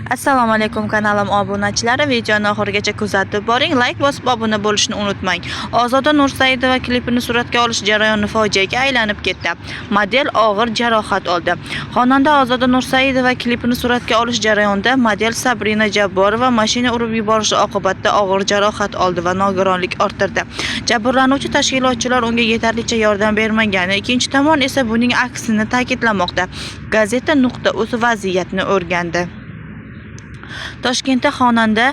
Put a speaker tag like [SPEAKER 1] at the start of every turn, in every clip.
[SPEAKER 1] Assalomu alaykum kanalim obunachilari, videoni oxirigacha kuzatib boring, like bosib obuna bo'lishni unutmang. Ozoda Nursaidova klipini suratga olish jarayoni fojiaga aylanib ketdi. Model og'ir jarohat oldi. Xonanda Ozoda Nursaidova klipini suratga olish jarayonida model Sabrina Jabborova mashina urib yuborishi oqibatida og'ir jarohat oldi va nogironlik orttirdi. Jabrlanuvchi tashkilotchilar unga yetarlicha yordam bermagani, ikkinchi tomon esa buning aksini ta'kidlamoqda. Gazeta.uz vaziyatni o'rgandi. Toshkentda xonanda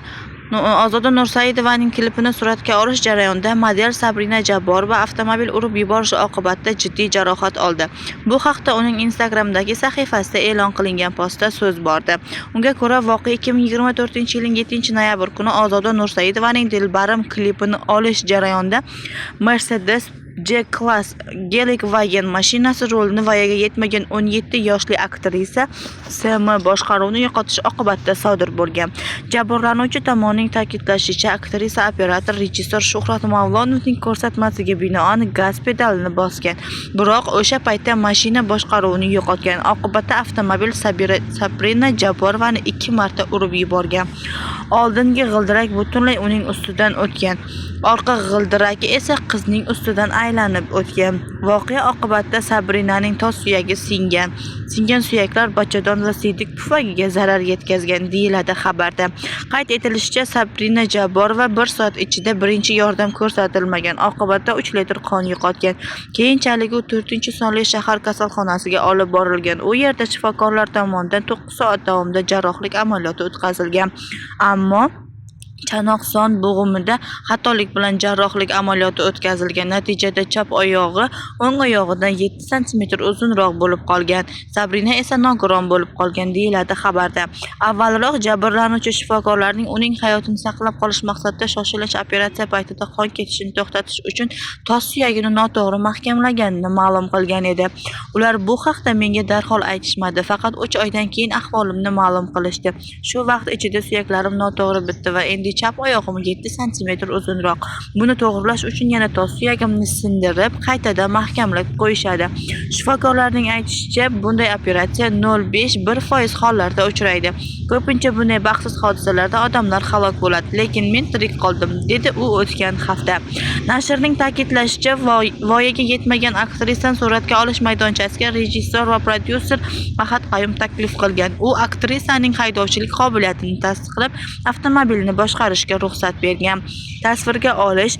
[SPEAKER 1] Ozoda Nursaidovaning klipini suratga olish jarayonida model Sabrina Jabborova avtomobil urib yuborishi oqibatida jiddiy jarohat oldi. Bu haqda uning Instagramdagi sahifasida e'lon qilingan postda so'z bordi. Unga ko'ra, voqea 2024-yilning 7-noyabr kuni Ozoda Nursaidovaning Dilbarim klipini olish jarayonida Mercedes G-Class Gelik-Wagen mashinasi rulini voyaga yetmagan 17 yoshli aktrisa SM boshqaruvni yo'qotish oqibatida sodir bo'lgan. Jabrlanuvchi tomonning ta'kidlashicha, aktrisa operator rejissor Shuhrat Mavlonovning ko'rsatmasiga binoan gaz pedalini bosgan. Biroq o'sha paytda mashina boshqaruvini yo'qotgan. Oqibatda avtomobil Sabrina Jabborovani 2 marta urib yuborgan. Oldingi g'ildirak butunlay uning ustidan o'tgan. Orqa g'ildiragi esa qizning ustidan aylanib o'tgan. Voqea oqibatida Sabrinaning tos suyagi singan. Singan suyaklar bachadon va siydik pufagiga zarar yetkazgan, deyiladi xabarda. Qayd etilishicha, Sabrina Jabborova 1 soat ichida birinchi yordam ko'rsatilmagan. Oqibatda 3 litr qon yo'qotgan. Keyinchalik u 4-sonli shahar kasalxonasiga olib borilgan. U yerda shifokorlar tomonidan 9 soat davomida jarrohlik amaliyoti o'tkazilgan. Ammo chanoq son bo'g'imida xatolik bilan jarrohlik amaliyoti o'tkazilgan. Natijada chap oyog'i o'ng oyog'idan 7 sm uzunroq bo'lib qolgan. Sabrina esa nogiron bo'lib qolgan, deyiladi xabarda. Avvalroq jabrlanuvchi shifokorlarning uning hayotini saqlab qolish maqsadida shoshilinch operatsiya paytida qon ketishini to'xtatish uchun tos suyagini noto'g'ri mahkamlaganini ma'lum qilgan edi. Ular bu haqda menga darhol aytishmadi, faqat 3 oydan keyin ahvolimni ma'lum qilishdi. Shu vaqt ichida suyaklarim noto'g'ri bitdi va endi chap oyog'im 7 sm uzunroq. Buni to'g'rilash uchun yana tos suyagimni sindirib, qaytadan mahkamlab qo'yishadi. Shifokorlarning aytishicha, bunday operatsiya 0,5-1% hollarda uchraydi. Ko'pincha bunday baxtsiz hodisalarda odamlar halok bo'ladi, lekin men tirik qoldim, dedi u o'tgan hafta. Nashrning ta'kidlashicha, voyaga yetmagan aktrisani suratga olish maydonchasiga rejissor va prodyuser Mahad Qayum taklif qilgan. U aktrisaning haydovchilik qobiliyatini tasdiqlab, avtomobilni boshqarishga ruxsat bergan. Tasvirga olish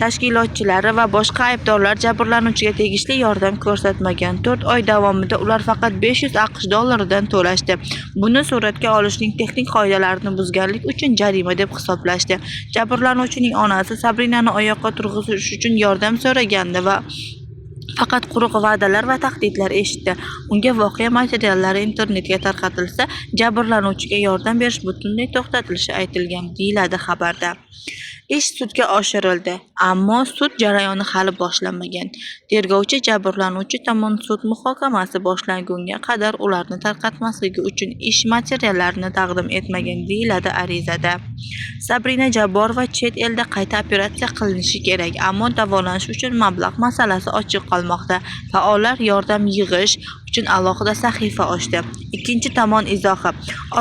[SPEAKER 1] tashkilotchilari va boshqa aybdorlar jabrlanuvchiga tegishli yordam ko'rsatmagan. 4 oy davomida ular faqat $500 to'lashdi. Buni suratga olishning texnik qoidalarini buzganlik uchun jarima deb hisoblashdi. Jabrlanuvchining onasi Sabrinani oyoqqa turg'izish uchun yordam so'ragandi va faqat quruq va'dalar va tahdidlar eshitdi. Unga voqea materiallari internetga tarqatilsa, jabrlanuvchiga yordam berish butunlay to'xtatilishi aytilgan, deyiladi xabarda. Ish sudga oshirildi, ammo sud jarayoni hali boshlanmagan. Tergovchi jabrlanuvchi tomon sud muhokamasi boshlangunga qadar ularni tarqatmasligi uchun ish materiallarini taqdim etmagan, deyiladi arizada. Sabrina Jabborova chet elda qayta operatsiya qilinishi kerak, ammo davolanish uchun mablag' masalasi ochiq qolmoqda. Faollar yordam yig'ish uchun alohida sahifa ochdi. Ikkinchi tomon izohi.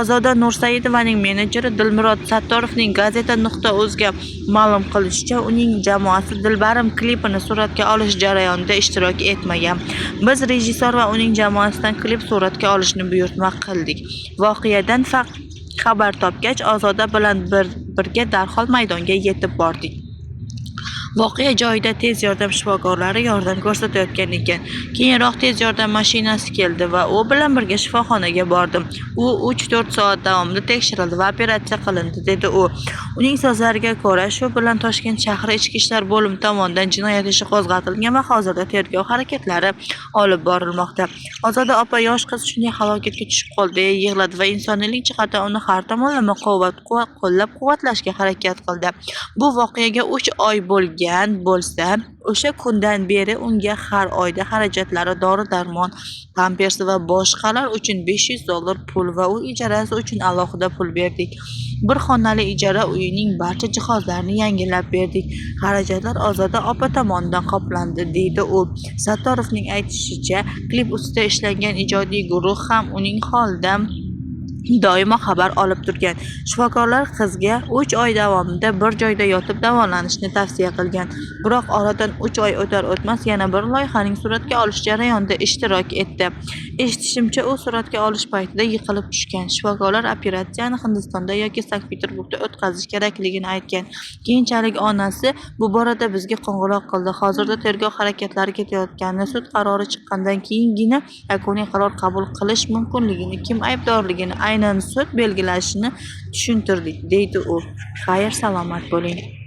[SPEAKER 1] Ozoda Nursaidovaning menejeri Dilmurod Sattorovning Gazeta.uzga ma'lum qilishicha, uning jamoasi Dilbarim klipini suratga olish jarayonida ishtirok etmagan. Biz rejissor va uning jamoasidan klip suratga olishni buyurtma qildik. Voqeadan xabar topgach, Ozoda bilan birga darhol maydonga yetib bordik. Voqea joyida tez yordam shifokorlari yordam ko'rsatayotgan ekan. Keyinroq tez yordam mashinasi keldi va u bilan birga shifoxonaga bordim. U 3-4 soat davomida tekshirildi va operatsiya qilindi, dedi u. Uning so'zlariga ko'ra, shu bilan Toshkent shahri ichki ishlar bo'limi tomonidan jinoyat ishi qo'zg'atilgan va hozirda tergov harakatlari olib borilmoqda. Ozoda opa yosh qiz shunday halokatga tushib qoldi, yig'ladi va insoniylik jihatdan uni har tomonlama qo'llab-quvvatlashga harakat qildi. Bu voqeaga 3 oy bo'lsa, o'sha kundan beri unga har oyda xarajatlari, dori-darmon, pampers va boshqalar uchun $500 pul va uy ijarasi uchun alohida pul berdik. Bir xonali ijara uyining barcha jihozlarini yangilab berdik. Xarajatlar Ozoda opa tomonidan qoplandi, deydi u. Sattorovning aytishicha, klip ustida ishlangan ijodiy guruh ham uning holidan doimo xabar olib turgan. Shifokorlar qizga 3 oy davomida bir joyda yotib davolanishni tavsiya qilgan. Biroq oradan 3 oy o'tar o'tmas yana bir loyihaning suratga olish jarayonida ishtirok etdi. Eshitishimcha, u suratga olish paytida yiqilib tushgan. Shifokorlar operatsiyani Hindistonda yoki Sankt-Peterburgda o'tkazish kerakligini aytgan. Keyinchalik onasi bu borada bizga qo'ng'iroq qildi. Hozirda tergov harakatlari ketayotganini, sud qarori chiqqandan keyingina yakuniy qaror qabul qilish mumkinligini, kim aybdorligini aynan sud belgilashini tushuntirdik, deydi u. Xayr, salomat bo'ling.